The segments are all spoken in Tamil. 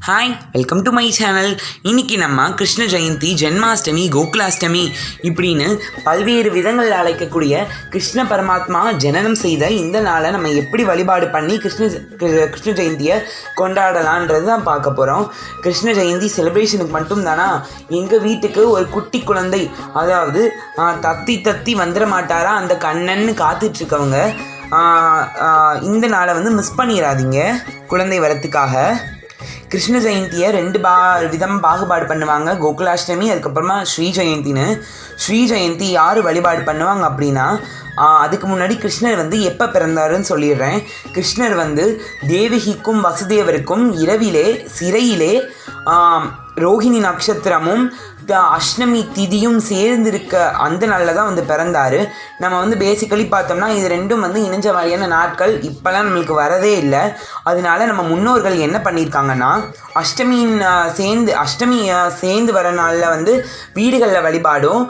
Hi, welcome to my channel. இன்றைக்கி நம்ம கிருஷ்ண ஜெயந்தி, ஜென்மாஷ்டமி, கோகுலாஷ்டமி இப்படின்னு பல்வேறு விதங்களில் அழைக்கக்கூடிய கிருஷ்ண பரமாத்மா ஜனனம் செய்த இந்த நாளை நம்ம எப்படி வழிபாடு பண்ணி கிருஷ்ண ஜெயந்தியை கொண்டாடலான்றது தான் பார்க்க போகிறோம். கிருஷ்ண ஜெயந்தி செலிப்ரேஷனுக்கு மட்டும் தானா, எங்கள் வீட்டுக்கு ஒரு குட்டி குழந்தை, அதாவது தத்தி வந்துட மாட்டாரா அந்த கண்ணன்னு காத்துட்ருக்கவங்க இந்த நாளை மிஸ் பண்ணிடாதீங்க. குழந்தை வரத்துக்காக கிருஷ்ண ஜெயந்தியை ரெண்டு விதமாக பாகுபாடு பண்ணுவாங்க. கோகுலாஷ்டமி, அதுக்கப்புறமா ஸ்ரீ ஜெயந்தின்னு. ஸ்ரீ ஜெயந்தி யார் வழிபாடு பண்ணுவாங்க அப்படின்னா, அதுக்கு முன்னாடி கிருஷ்ணர் எப்போ பிறந்தாருன்னு சொல்லிடுறேன். கிருஷ்ணர் தேவகிக்கும் வசுதேவருக்கும் இரவிலே சிறையிலே ரோஹிணி நட்சத்திரமும் அஷ்டமி திதியும் சேர்ந்திருக்க அந்த நாளில் தான் பிறந்தார். நம்ம பேசிக்கலி பார்த்தோம்னா இது ரெண்டும் இணைஞ்ச மாதிரியான நாட்கள் இப்போலாம் நம்மளுக்கு வரதே இல்லை. அதனால நம்ம முன்னோர்கள் என்ன பண்ணியிருக்காங்கன்னா, அஷ்டமி சேர்ந்து வர நாளில் வீடுகளில் வழிபாடும்,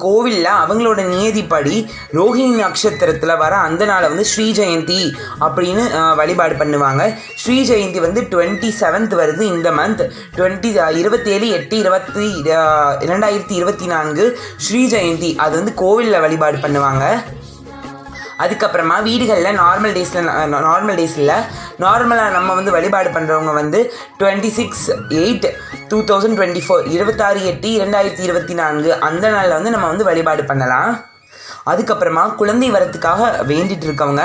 கோவிலில் அவங்களோட நியதிப்படி ரோஹிணி நட்சத்திரத்தில் வர அந்த நாளை ஸ்ரீ ஜெயந்தி அப்படின்னு வழிபாடு பண்ணுவாங்க. ஸ்ரீ ஜெயந்தி 27th வருது இந்த மந்த். 27/8/2024 ஸ்ரீ ஜெயந்தி. அது கோவிலில் வழிபாடு பண்ணுவாங்க. அதுக்கப்புறமா வீடுகளில் நார்மலாக நம்ம வழிபாடு பண்ணுறவங்க 26/8/2024 26/8/2024 அந்த நாளில் நம்ம வழிபாடு பண்ணலாம். அதுக்கப்புறமா குழந்தை வரத்துக்காக வேண்டிட்டு இருக்கவங்க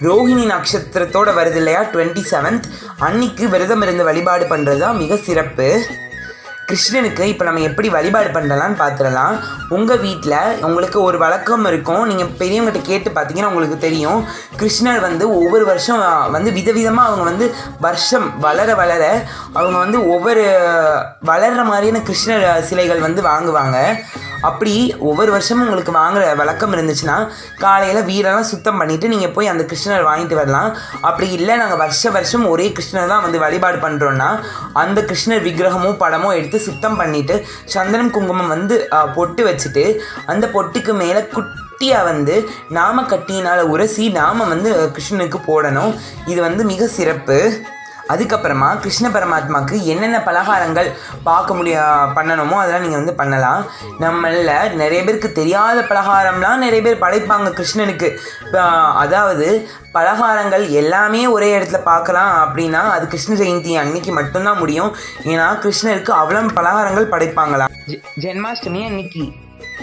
ரோஹிணி நட்சத்திரத்தோடு வருது இல்லையா, 27th அன்னைக்கு விரதம் இருந்து வழிபாடு பண்ணுறது தான் மிக சிறப்பு. கிருஷ்ணனுக்கு இப்போ நம்ம எப்படி வழிபாடு பண்ணலான்னு பார்த்துடலாம். உங்கள் வீட்டில் உங்களுக்கு ஒரு வழக்கம் இருக்கும், நீங்கள் பெரியவங்ககிட்ட கேட்டு பார்த்தீங்கன்னா உங்களுக்கு தெரியும். கிருஷ்ணர் ஒவ்வொரு வருஷம் விதவிதமாக அவங்க வருஷம் வளர அவங்க ஒவ்வொரு வளர்கிற மாதிரியான கிருஷ்ணர் சிலைகள் வாங்குவாங்க. அப்படி ஒவ்வொரு வருஷமும் உங்களுக்கு வாங்குகிற வழக்கம் இருந்துச்சுன்னா, காலையில் வீடெல்லாம் சுத்தம் பண்ணிவிட்டு நீங்கள் போய் அந்த கிருஷ்ணர் வாங்கிட்டு வரலாம். அப்படி இல்லை, நாங்கள் வருஷம் ஒரே கிருஷ்ணர் தான் வழிபாடு பண்ணுறோன்னா, அந்த கிருஷ்ணர் விக்கிரகமோ படமோ எடுத்து சுத்தம் பண்ணிவிட்டு சந்தனம் குங்குமம் பொட்டு வச்சுட்டு, அந்த பொட்டுக்கு மேலே குட்டியாக நாம கட்டியினால் உரசி நாம கிருஷ்ணனுக்கு போடணும். இது மிக சிறப்பு. அதுக்கப்புறமா கிருஷ்ண பரமாத்மாவுக்கு என்னென்ன பலகாரங்கள் பண்ணணுமோ அதெல்லாம் நீங்கள் பண்ணலாம். நம்மள நிறைய பேருக்கு தெரியாத பலகாரம்லாம் நிறைய பேர் படைப்பாங்க கிருஷ்ணனுக்கு. அதாவது பலகாரங்கள் எல்லாமே ஒரே இடத்துல பார்க்கலாம் அப்படின்னா அது கிருஷ்ண ஜெயந்தி அன்னைக்கு மட்டும்தான் முடியும். ஏன்னா கிருஷ்ணருக்கு அவ்வளோ பலகாரங்கள் படைப்பாங்களாம் ஜென்மாஷ்டமி அன்னைக்கு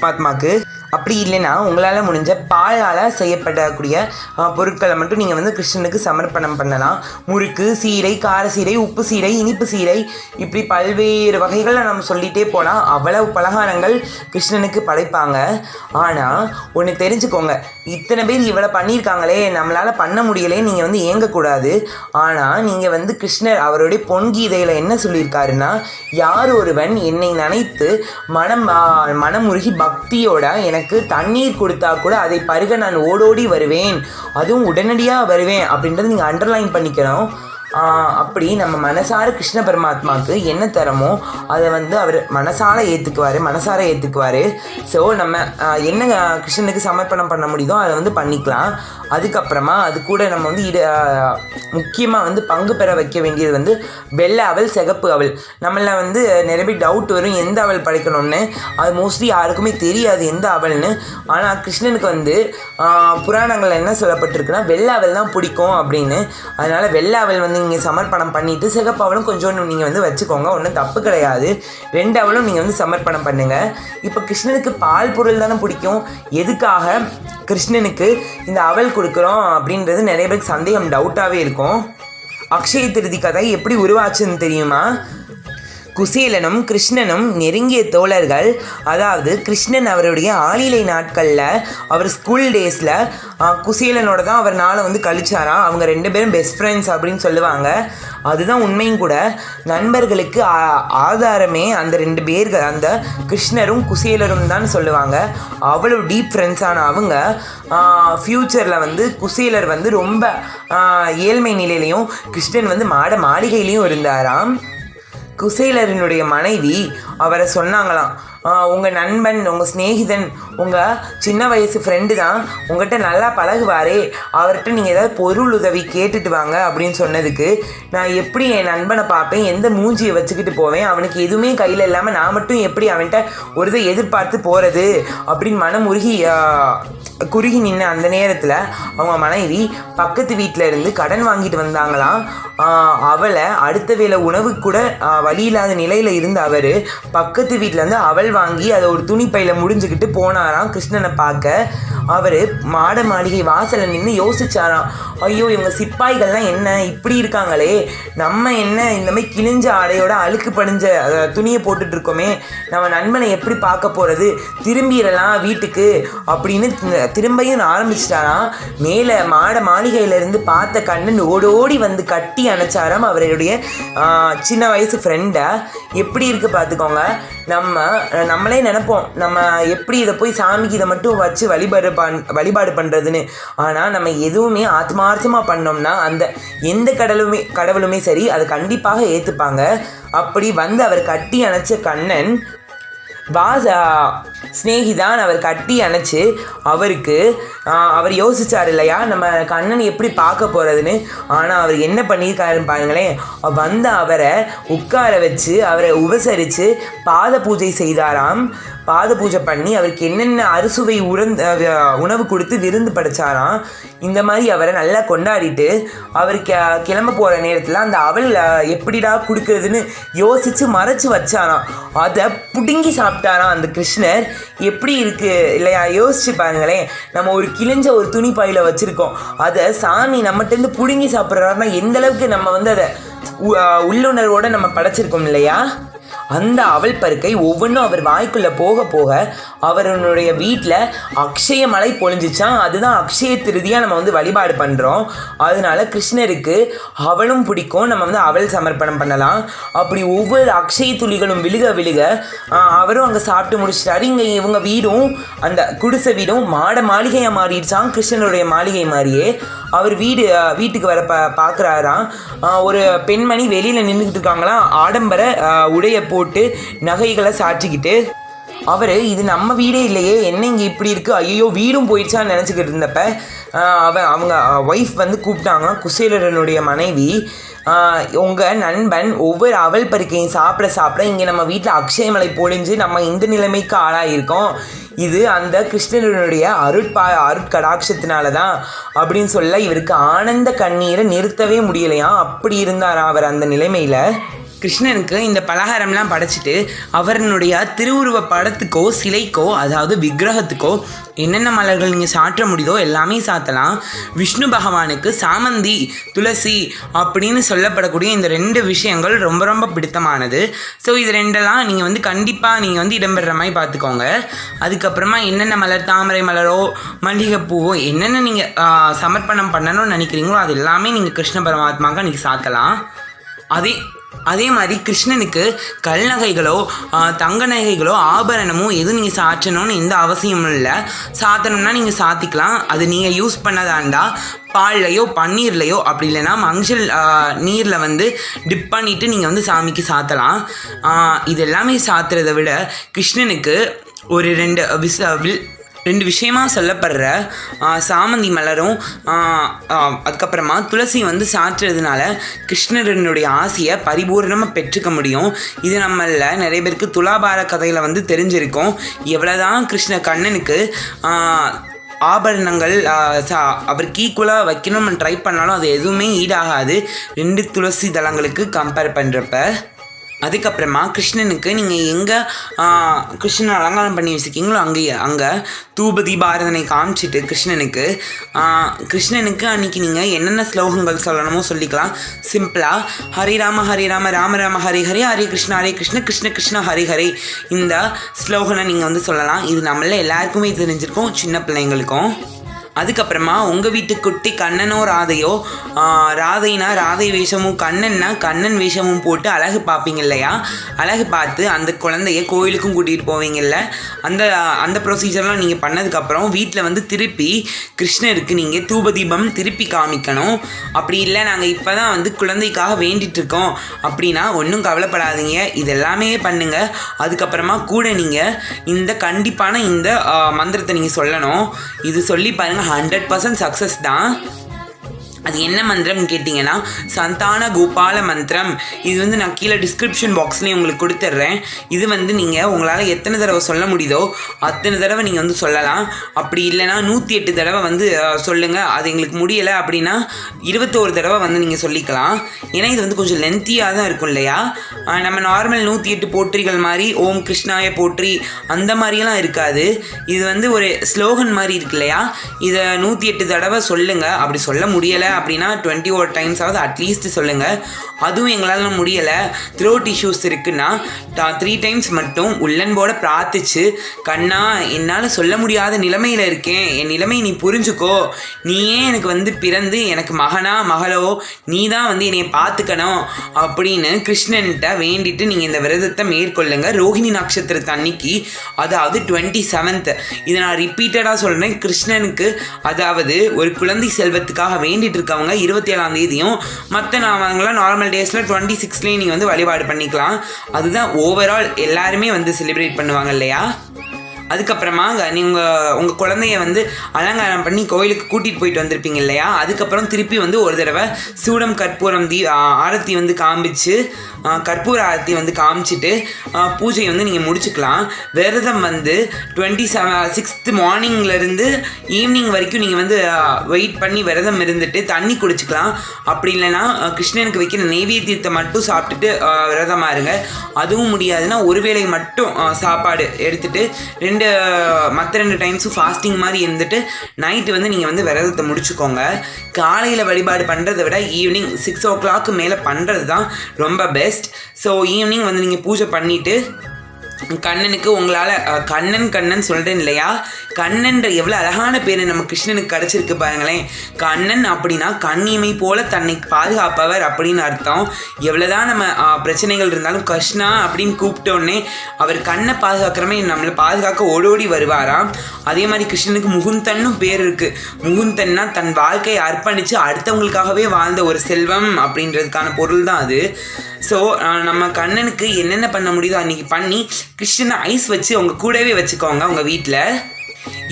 பரமாத்மாவுக்கு. அப்படி இல்லைன்னா உங்களால் முடிஞ்ச பாலால் செய்யப்படக்கூடிய பொருட்களை மட்டும் நீங்கள் கிருஷ்ணனுக்கு சமர்ப்பணம் பண்ணலாம். முறுக்கு, சீடை, கார சீடை, உப்பு சீடை, இனிப்பு சீடை, இப்படி பல்வேறு வகைகளில் நம்ம சொல்லிகிட்டே போனால் அவ்வளவு பலகாரங்கள் கிருஷ்ணனுக்கு படைப்பாங்க. ஆனால் ஒன்று தெரிஞ்சுக்கோங்க, இத்தனை பேர் இவ்வளோ பண்ணியிருக்காங்களே, நம்மளால் பண்ண முடியலே நீங்கள் ஏங்கக்கூடாது. ஆனால் நீங்கள் கிருஷ்ணர் அவருடைய பொன்கீதையில் என்ன சொல்லியிருக்காருன்னா, யார் ஒருவன் என்னை நினைத்து மனமுருகி பக்தியோட எனக்கு தண்ணீர் கொடுத்தா கூட அதை பருக நான் ஓடோடி வருவேன், அதுவும் உடனடியாக வருவேன் அப்படின்றத நீங்கள் அண்டர்லைன் பண்ணிக்கணும். அப்படி நம்ம மனசார கிருஷ்ண பரமாத்மாவுக்கு என்ன தரமோ அதை அவர் மனசார ஏற்றுக்குவார். ஸோ நம்ம என்ன கிருஷ்ணனுக்கு சமர்ப்பணம் பண்ண முடியுதோ அதை பண்ணிக்கலாம். அதுக்கப்புறமா அது கூட நம்ம முக்கியமாக பங்கு பெற வைக்க வேண்டியது வெள்ளை அவல், சிகப்பு அவல். நம்மள நிறைய பேர் டவுட் வரும் எந்த அவல் படைக்கணும்னு. அது மோஸ்ட்லி யாருக்குமே தெரியாது எந்த அவல்னு. ஆனால் கிருஷ்ணனுக்கு புராணங்கள் என்ன சொல்லப்பட்டிருக்குன்னா, வெள்ளை அவல் தான் பிடிக்கும் அப்படின்னு. அதனால் வெள்ளை அவல் நீங்கள் சமர்ப்பணம் பண்ணிவிட்டு சிகப்பு அவலும் கொஞ்சோண்டு நீங்கள் வச்சுக்கோங்க, ஒன்றும் தப்பு கிடையாது. 2 அவலும் நீங்கள் சமர்ப்பணம் பண்ணுங்கள். இப்போ கிருஷ்ணனுக்கு பால் பொருள் தானே பிடிக்கும், எதுக்காக கிருஷ்ணனுக்கு இந்த அவல் கொடுக்குறோம் அப்படின்றது நிறைய பேருக்கு சந்தேகம், டவுட்டாகவே இருக்கும். அக்ஷய திருதி கதை எப்படி உருவாச்சுன்னு தெரியுமா? குசேலனும் கிருஷ்ணனும் நெருங்கிய தோழர்கள். அதாவது கிருஷ்ணன் அவருடைய ஆளிலை நாட்களில் அவர் ஸ்கூல் டேஸில் குசேலனோட தான் அவர் நாளை கழிச்சாராம். அவங்க 2 பேரும் பெஸ்ட் ஃப்ரெண்ட்ஸ் அப்படின்னு சொல்லுவாங்க. அதுதான் உண்மையும் கூட. நண்பர்களுக்கு ஆதாரமே அந்த 2 பேர்கள், அந்த கிருஷ்ணரும் குசேலரும் தான் சொல்லுவாங்க. அவ்வளோ டீப் ஃப்ரெண்ட்ஸான அவங்க ஃப்யூச்சரில் குசேலர் ரொம்ப ஏழ்மை நிலையிலையும் கிருஷ்ணன் மாளிகையிலையும் இருந்தாராம். குசேலரினுடைய மனைவி அவரை சொன்னாங்களாம், உங்கள் நண்பன், உங்கள் சிநேகிதன், உங்கள் சின்ன வயசு ஃப்ரெண்டு தான் உங்கள்கிட்ட நல்லா பழகுவாரே, அவர்கிட்ட நீங்கள் ஏதாவது பொருள் உதவி கேட்டுட்டு வாங்க அப்படின்னு சொன்னதுக்கு, நான் எப்படி என் நண்பனை பார்ப்பேன், எந்த மூஞ்சியை வச்சுக்கிட்டு போவேன், அவனுக்கு எதுவுமே கையில் இல்லாமல் நான் மட்டும் எப்படி அவன்கிட்ட ஒரு இதை எதிர்பார்த்து போகிறது அப்படின்னு மனமுருகி குறுகி நின்று அந்த நேரத்தில் அவங்க மனைவி பக்கத்து வீட்டில் இருந்து கடன் வாங்கிட்டு வந்தாங்களாம். அவளை அடுத்த வேளை உணவு கூட வழி இல்லாத நிலையில் இருந்த அவர் பக்கத்து வீட்டிலேருந்து அவள் வாங்கி அதை ஒரு துணிப்பையில் முடிஞ்சுக்கிட்டு போனாராம் கிருஷ்ணனை பார்க்க. அவர் மாட மாளிகை வாசலில் நின்று யோசிச்சாராம், ஐயோ இவங்க சிப்பாய்கள்லாம் என்ன இப்படி இருக்காங்களே, நம்ம என்ன இந்த மாதிரி கிழிஞ்ச ஆடையோட அழுக்கு படிஞ்ச துணியை போட்டுட்டு இருக்கோமே, நம்ம நண்பனை எப்படி பார்க்க போகிறது, திரும்பிடலாம் வீட்டுக்கு அப்படின்னு திரும்பியும் ஆரம்பிச்சிட்டாராம். மேலே மாட மாளிகையிலேருந்து பார்த்த கண்ணன் ஓடோடி வந்து கட்டி அணைச்சாராம் அவருடைய சின்ன வயசு ஃப்ரெண்டை. எப்படி இருக்குது பார்த்துக்கோங்க. நம்மளே நினைப்போம் நம்ம எப்படி இதை போய் சாமிக்கு இதை மட்டும் வச்சு வழிபாடு பண்ணுறதுன்னு. ஆனால் நம்ம எதுவுமே ஆத்மார்த்தமாக பண்ணோம்னா அந்த எந்த கடவுளுமே சரி அதை கண்டிப்பாக ஏற்றுப்பாங்க. அப்படி வந்து அவர் கட்டி அணைச்ச கண்ணன் ஸ்நேகிதான் அவர் கட்டி அணைச்சி அவர் யோசிச்சார் இல்லையா நம்ம கண்ணன் எப்படி பார்க்க போகிறதுன்னு. ஆனால் அவர் என்ன பண்ணியிருக்காருன்னு பாருங்களேன். வந்து அவரை உட்கார வச்சு அவரை உபசரித்து பாத பூஜை செய்தாராம். பாத பூஜை பண்ணி அவருக்கு என்னென்ன அறுசுவை உணவு கொடுத்து விருந்து படைச்சாராம். இந்த மாதிரி அவரை நல்லா கொண்டாடிட்டு அவர் கிளம்ப போகிற நேரத்தில் அந்த அவள் எப்படிடா கொடுக்குறதுன்னு யோசித்து மறைச்சி வச்சாராம். அதை பிடுங்கி சாப்பிட்டாராம் அந்த கிருஷ்ணர். எப்படி இருக்குது இல்லையா, யோசிச்சு பாருங்களேன். நம்ம ஒரு கிழிஞ்ச ஒரு துணி பையில் வச்சுருக்கோம், அதை சாமி நம்மகிட்டேருந்து பிடுங்கி சாப்பிட்றாருன்னா எந்தளவுக்கு நம்ம வந்து அதை உள்ளுணர்வோடு நம்ம படைச்சிருக்கோம் இல்லையா. அந்த அவல் பருக்கை ஒவ்வொன்றும் அவர் வாய்க்குள்ளே போக போக அவருடைய வீட்டில் அக்ஷய மலை பொழிஞ்சிச்சான். அதுதான் அக்ஷய திருதியாக நம்ம வந்து வழிபாடு பண்ணுறோம். அதனால கிருஷ்ணருக்கு அவளும் பிடிக்கும், நம்ம வந்து அவள் சமர்ப்பணம் பண்ணலாம். அப்படி ஒவ்வொரு அக்ஷய துளிகளும் விழுக அவரும் அங்கே சாப்பிட்டு முடிச்சிட்டாரு. இங்கே இவங்க வீடும் அந்த குடிசை வீடும் மாட மாளிகையாக மாறிடுச்சான், கிருஷ்ணனுடைய மாளிகை மாதிரியே. அவர் வீட்டுக்கு வர பார்க்குறாராம். ஒரு பெண்மணி வெளியில் நின்றுக்கிட்டு இருக்காங்களாம், ஆடம்பர உடைய போட்டு நகைகளை சாற்றிக்கிட்டு. அவர் இது நம்ம வீடே இல்லையே, என்ன இங்கே இப்படி இருக்குது, ஐயோ வீடும் போயிடுச்சான்னு நினச்சிக்கிட்டு இருந்தப்ப அவங்க ஒய்ஃப் வந்து கூப்பிட்டாங்க, குசேலரனுடைய மனைவி. உங்கள் நண்பன் ஒவ்வொரு அவல் பருக்கையும் சாப்பிட இங்கே நம்ம வீட்டில் அக்ஷயமலை பொழிஞ்சு நம்ம இந்த நிலைமைக்கு ஆளாயிருக்கோம். இது அந்த கிருஷ்ணனுடைய அருட்கடாட்சத்தினால தான் அப்படின்னு சொல்ல இவருக்கு ஆனந்த கண்ணீரை நிறுத்தவே முடியலையாம். அப்படி இருந்தாரா அவர் அந்த நிலைமையில். கிருஷ்ணனுக்கு இந்த பலகாரம்லாம் படைச்சிட்டு அவரனுடைய திருவுருவ படத்துக்கோ சிலைக்கோ அதாவது விக்கிரகத்துக்கோ என்னென்ன மலர்கள் நீங்கள் சாற்ற முடியுதோ எல்லாமே சாத்தலாம். விஷ்ணு பகவானுக்கு சாமந்தி, துளசி அப்படின்னு சொல்லப்படக்கூடிய இந்த 2 விஷயங்கள் ரொம்ப ரொம்ப பிடித்தமானது. ஸோ இது ரெண்டெல்லாம் நீங்கள் வந்து கண்டிப்பாக நீங்கள் வந்து இடம்பெற மாதிரி பார்த்துக்கோங்க. அதுக்கப்புறமா என்னென்ன மலர், தாமரை மலரோ மல்லிகைப்பூவோ என்னென்ன நீங்கள் சமர்ப்பணம் பண்ணணும்னு நினைக்கிறீங்களோ அது எல்லாமே நீங்கள் கிருஷ்ண பரமாத்மாவுக்கு அன்றைக்கி சாத்தலாம். அதே மாதிரி கிருஷ்ணனுக்கு கல் நகைகளோ தங்க நகைகளோ ஆபரணமோ எதுவும் நீங்கள் சாற்றணும்னு எந்த அவசியமும் இல்லை. சாத்தணும்னா நீங்கள் சாத்திக்கலாம். அது நீங்கள் யூஸ் பண்ணதாண்டா பால்லையோ பன்னீர்லையோ அப்படி இல்லைன்னா மஞ்சள் நீரில் வந்து டிப் பண்ணிவிட்டு நீங்கள் வந்து சாமிக்கு சாத்தலாம். இது எல்லாமே சாத்துறதை விட கிருஷ்ணனுக்கு ஒரு 2 விஷயமாக சொல்லப்படுற சாமந்தி மலரும் அதுக்கப்புறமா துளசி வந்து சாற்றுறதுனால கிருஷ்ணரனுடைய ஆசையை பரிபூர்ணமாக பெற்றுக்க முடியும். இது நம்மளில் நிறைய பேருக்கு துலாபார கதையில் வந்து தெரிஞ்சிருக்கும். எவ்வளோதான் கண்ணனுக்கு ஆபரணங்கள் அவருக்கு ஈக்குவலாக வைக்கணும்னு ட்ரை பண்ணாலும் அது எதுவுமே ஈடாகாது 2 துளசி தளங்களுக்கு கம்பேர் பண்ணுறப்ப. அதுக்கப்புறமா கிருஷ்ணனுக்கு நீங்கள் எங்கே கிருஷ்ணன் அலங்காரம் பண்ணி வச்சுருக்கீங்களோ அங்கே தூப தீபாரதனை காமிச்சிட்டு கிருஷ்ணனுக்கு அன்றைக்கி நீங்கள் என்னென்ன ஸ்லோகங்கள் சொல்லணுமோ சொல்லிக்கலாம். சிம்பிளாக ஹரிராம ஹரிராம ராம ராம ஹரி ஹரி ஹரே கிருஷ்ண கிருஷ்ண கிருஷ்ண ஹரி ஹரி இந்த ஸ்லோகனை நீங்கள் வந்து சொல்லலாம். இது நம்மள எல்லாருக்குமே தெரிஞ்சிருக்கும், சின்ன பிள்ளைங்களுக்கும். அதுக்கப்புறமா உங்கள் வீட்டு குட்டி கண்ணனோ ராதையோ, ராதைனா ராதை வேஷமும் கண்ணன்னா கண்ணன் வேஷமும் போட்டு அழகு பார்ப்பீங்க இல்லையா? அழகு பார்த்து அந்த குழந்தைய கோயிலுக்கும் கூட்டிகிட்டு போவீங்கல்ல, அந்த ப்ரொசீஜர்லாம் நீங்கள் பண்ணதுக்கப்புறம் வீட்டில் வந்து திருப்பி கிருஷ்ணருக்கு நீங்கள் தூபதீபம் திருப்பி காமிக்கணும். அப்படி இல்லை நாங்கள் இப்போ தான் வந்து குழந்தைக்காக வேண்டிகிட்ருக்கோம் அப்படின்னா ஒன்றும் கவலைப்படாதீங்க, இதெல்லாமே பண்ணுங்கள். அதுக்கப்புறமா கூட நீங்கள் இந்த கண்டிப்பான இந்த மந்திரத்தை நீங்கள் சொல்லணும். இது சொல்லி பாருங்கள், 100% சக்ஸஸ் தான். அது என்ன மந்திரம்னு கேட்டிங்கன்னா சந்தான கோபால மந்திரம். இது வந்து நான் கீழே டிஸ்கிரிப்ஷன் பாக்ஸ்லேயும் உங்களுக்கு கொடுத்துட்றேன். இது வந்து நீங்கள் உங்களால் எத்தனை தடவை சொல்ல முடியுதோ அத்தனை தடவை நீங்கள் வந்து சொல்லலாம். அப்படி இல்லைனா 108 தடவை வந்து சொல்லுங்கள். அது எங்களுக்கு முடியலை அப்படின்னா 21 தடவை வந்து நீங்கள் சொல்லிக்கலாம். ஏன்னா இது வந்து கொஞ்சம் லென்த்தியாக தான் இருக்கும் இல்லையா? நம்ம நார்மல் 108 போற்றிகள் மாதிரி ஓம் கிருஷ்ணாய போற்றி அந்த மாதிரியெல்லாம் இருக்காது. இது வந்து ஒரு ஸ்லோகன் மாதிரி இருக்கு இல்லையா? இதை 108 தடவை சொல்லுங்கள். அப்படி சொல்ல முடியலை அப்படின்னா 21 டைம்ஸாவது அட்லீஸ்ட் சொல்லுங்கள். அதுவும் எங்களால் முடியலை, த்ரோட் இஷ்யூஸ் இருக்குன்னா 3 டைம்ஸ் மட்டும் உள்ளன்போட பிரார்த்திச்சு, கண்ணா என்னால் சொல்ல முடியாத நிலைமையில் இருக்கேன், என் நிலைமை நீ புரிஞ்சுக்கோ, நீயே எனக்கு வந்து பிறந்து எனக்கு மகனா மகளோ நீ தான் வந்து என்னை பார்த்துக்கணும் அப்படின்னு கிருஷ்ணன்கிட்ட வேண்டிட்டு நீங்கள் இந்த விரதத்தை மேற்கொள்ளுங்க. ரோஹிணி நட்சத்திரத்து அன்னைக்கு, அதாவது 27th. இதை நான் ரிப்பீட்டடாக சொல்கிறேன். கிருஷ்ணனுக்கு அதாவது ஒரு குழந்தை செல்வத்துக்காக வேண்டிட்டு இருக்கவங்க 27ஆம் தேதியும், மற்ற நாமங்களாம் நார்மல் டேஸில் 26லேயும் நீங்கள் வந்து வழிபாடு பண்ணிக்கலாம். அதுதான் ஓவரால் எல்லாருமே வந்து செலிப்ரேட் பண்ணுவாங்க இல்லையா? அதுக்கப்புறமா நீங்கள் உங்கள் குழந்தைய வந்து அலங்காரம் பண்ணி கோயிலுக்கு கூட்டிகிட்டு போயிட்டு வந்திருப்பீங்க இல்லையா? அதுக்கப்புறம் திருப்பி வந்து ஒரு தடவை சூடம் கற்பூரம் ஆரத்தி வந்து காமிச்சு, கற்பூர ஆரத்தி வந்து காமிச்சிட்டு பூஜையை வந்து நீங்கள் முடிச்சுக்கலாம். விரதம் வந்து 26th மார்னிங்லேருந்து ஈவினிங் வரைக்கும் நீங்கள் வந்து வெயிட் பண்ணி விரதம் இருந்துட்டு தண்ணி குடிச்சிக்கலாம். அப்படி இல்லைன்னா கிருஷ்ணனுக்கு வைக்கிற நெய்வேத்தியத்தை மட்டும் சாப்பிட்டுட்டு விரதமாக இருங்க. அதுவும் முடியாதுன்னா ஒரு வேளை மட்டும் சாப்பாடு எடுத்துகிட்டு மற்ற 2 டைம்ஸும் ஃபாஸ்டிங் மாதிரி இருந்துட்டு நைட்டு வந்து நீங்கள் வந்து விரதத்தை முடிச்சுக்கோங்க. காலையில் வழிபாடு பண்ணுறதை விட ஈவினிங் 6 o'clock மேலே பண்ணுறது தான் ரொம்ப பெஸ்ட். ஸோ ஈவினிங் வந்து நீங்கள் பூஜை பண்ணிவிட்டு கண்ணனுக்கு உங்களால் கண்ணன் சொல்கிறேன் இல்லையா? கண்ணன்ற எவ்வளோ அழகான பேர் நம்ம கிருஷ்ணனுக்கு கிடச்சிருக்கு பாருங்களேன். கண்ணன் அப்படின்னா கண்ணிமை போல தன்னை பாதுகாப்பவர் அப்படின்னு அர்த்தம். எவ்வளோதான் நம்ம பிரச்சனைகள் இருந்தாலும் கிருஷ்ணா அப்படின்னு கூப்பிட்டோன்னே அவர் கண்ணை பாதுகாக்கிறமே நம்மளை பாதுகாக்க ஓடோடி வருவாராம். அதே மாதிரி கிருஷ்ணனுக்கு முகுந்தன்னும் பேர் இருக்குது. முகுந்தன்னா தன் வாழ்க்கையை அர்ப்பணித்து அடுத்தவங்களுக்காகவே வாழ்ந்த ஒரு செல்வம் அப்படின்றதுக்கான பொருள் தான் அது. ஸோ நம்ம கண்ணனுக்கு என்னென்ன பண்ண முடியுதோ அன்றைக்கி பண்ணி கிருஷ்ணனை ஐஸ் வச்சு உங்கள் கூடவே வச்சுக்கோங்க உங்கள் வீட்டில்.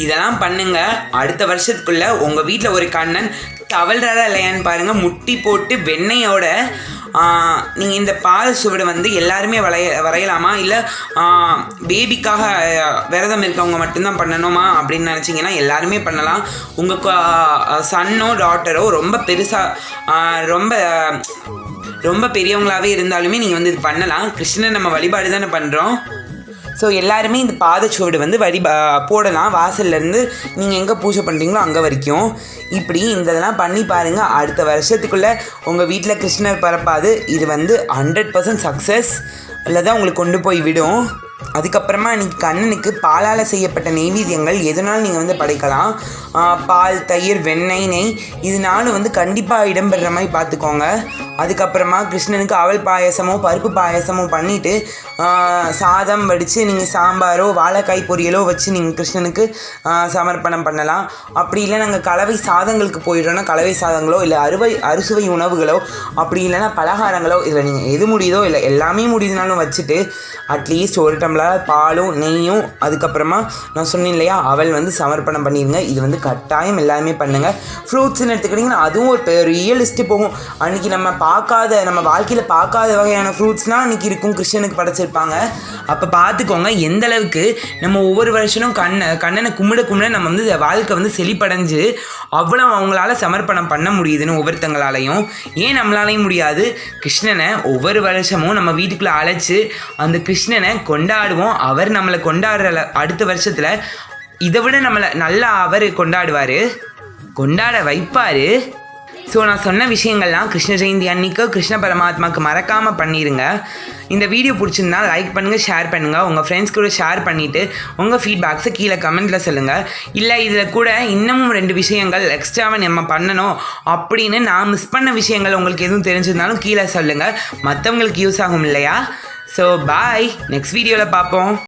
இதெல்லாம் பண்ணுங்க. அடுத்த வருஷத்துக்குள்ளே உங்கள் வீட்டில் ஒரு கண்ணன் தவழ்றாரா இல்லையான்னு பாருங்கள். முட்டி போட்டு வெண்ணெயோட நீங்கள் இந்த பாத சுவடு வந்து எல்லாருமே வரையலாமா, இல்லை பேபிக்காக விரதம் இருக்கவங்க மட்டும்தான் பண்ணணுமா அப்படின்னு நினச்சிங்கன்னா எல்லாருமே பண்ணலாம். உங்கள் சன்னோ டாட்டரோ ரொம்ப பெருசாக ரொம்ப பெரியவங்களாகவே இருந்தாலுமே நீங்கள் வந்து இது பண்ணலாம். கிருஷ்ணன் நம்ம வழிபாடு தானே பண்ணுறோம். ஸோ எல்லாருமே இந்த பாதச்சுவடு வந்து போடலாம். வாசல்லேருந்து நீங்கள் எங்கே பூஜை பண்ணுறீங்களோ அங்கே வரைக்கும். இப்படி இதெல்லாம் பண்ணி பாருங்கள். அடுத்த வருஷத்துக்குள்ளே உங்கள் வீட்டில் கிருஷ்ணர் பரப்பாது. இது வந்து 100% சக்ஸஸ் இல்லை தான் உங்களுக்கு கொண்டு போய் விடும். அதுக்கப்புறமா இன்றைக்கி கண்ணனுக்கு பாலால் செய்யப்பட்ட நெய்வேத்தியங்கள் எதனாலும் நீங்கள் வந்து படைக்கலாம். பால், தயிர், வெண்ணெய், நெய் இதனாலும் வந்து கண்டிப்பாக இடம்பெறுற மாதிரி பார்த்துக்கோங்க. அதுக்கப்புறமா கிருஷ்ணனுக்கு அவல் பாயசமோ பருப்பு பாயசமோ பண்ணிவிட்டு சாதம் வடித்து நீங்கள் சாம்பாரோ வாழைக்காய் பொரியலோ வச்சு நீங்கள் கிருஷ்ணனுக்கு சமர்ப்பணம் பண்ணலாம். அப்படி இல்லை நாங்கள் கலவை சாதங்களுக்கு போயிடுறோன்னா கலவை சாதங்களோ இல்லை அறுசுவை உணவுகளோ அப்படி இல்லைன்னா பலகாரங்களோ இதில் நீங்கள் எது முடியுதோ இல்லை எல்லாமே முடியுதுனாலும் வச்சுட்டு அட்லீஸ்ட் ஒரு டம்ளர் பாலும் நெய்யும் அதுக்கப்புறமா நான் சொன்னேன் இல்லையா அவள் வந்து சமர்ப்பணம் பண்ணிடுங்க. இது வந்து கட்டாயம் எல்லாருமே பண்ணுங்கள். ஃப்ரூட்ஸ்ன்னு எடுத்துக்கிட்டிங்கன்னா அதுவும் ஒரு பெரிய லிஸ்ட்டு போகும். அன்றைக்கி நம்ம வாழ்க்கையில் பார்க்காத வகையான ஃப்ரூட்ஸ்லாம் அன்றைக்கி இருக்கும் கிருஷ்ணனுக்கு படைச்சிருப்பாங்க. அப்போ பார்த்துக்கோங்க எந்த அளவுக்கு நம்ம ஒவ்வொரு வருஷமும் கண்ணனை கும்பிட நம்ம வந்து வாழ்க்கை வந்து செழிப்படைஞ்சு அவ்வளோ அவங்களால சமர்ப்பணம் பண்ண முடியுதுன்னு ஒவ்வொருத்தங்களாலையும். ஏன் நம்மளாலையும் முடியாது? கிருஷ்ணனை ஒவ்வொரு வருஷமும் நம்ம வீட்டுக்குள்ளே அழைச்சி அந்த கிருஷ்ணனை கொண்டாடுவோம். அவர் நம்மளை கொண்டாடுற அடுத்த வருஷத்தில் இதை விட நம்மளை நல்லா அவர் கொண்டாட வைப்பார். ஸோ நான் சொன்ன விஷயங்கள்லாம் கிருஷ்ண ஜெயந்தி அன்னைக்கு கிருஷ்ண பரமாத்மாவுக்கு மறக்காமல் பண்ணிடுங்க. இந்த வீடியோ பிடிச்சிருந்தா லைக் பண்ணுங்கள், ஷேர் பண்ணுங்கள், உங்கள் ஃப்ரெண்ட்ஸ் கூட ஷேர் பண்ணிவிட்டு உங்கள் ஃபீட்பேக்ஸை கீழே கமெண்ட்டில் சொல்லுங்கள். இல்லை இதில் கூட இன்னமும் 2 விஷயங்கள் எக்ஸ்ட்ராவை நம்ம பண்ணணும் அப்படின்னு நான் மிஸ் பண்ண விஷயங்கள் உங்களுக்கு எதுவும் தெரிஞ்சிருந்தாலும் கீழே சொல்லுங்கள். மற்றவங்களுக்கு யூஸ் ஆகும் இல்லையா? ஸோ பாய், நெக்ஸ்ட் வீடியோவில் பார்ப்போம்.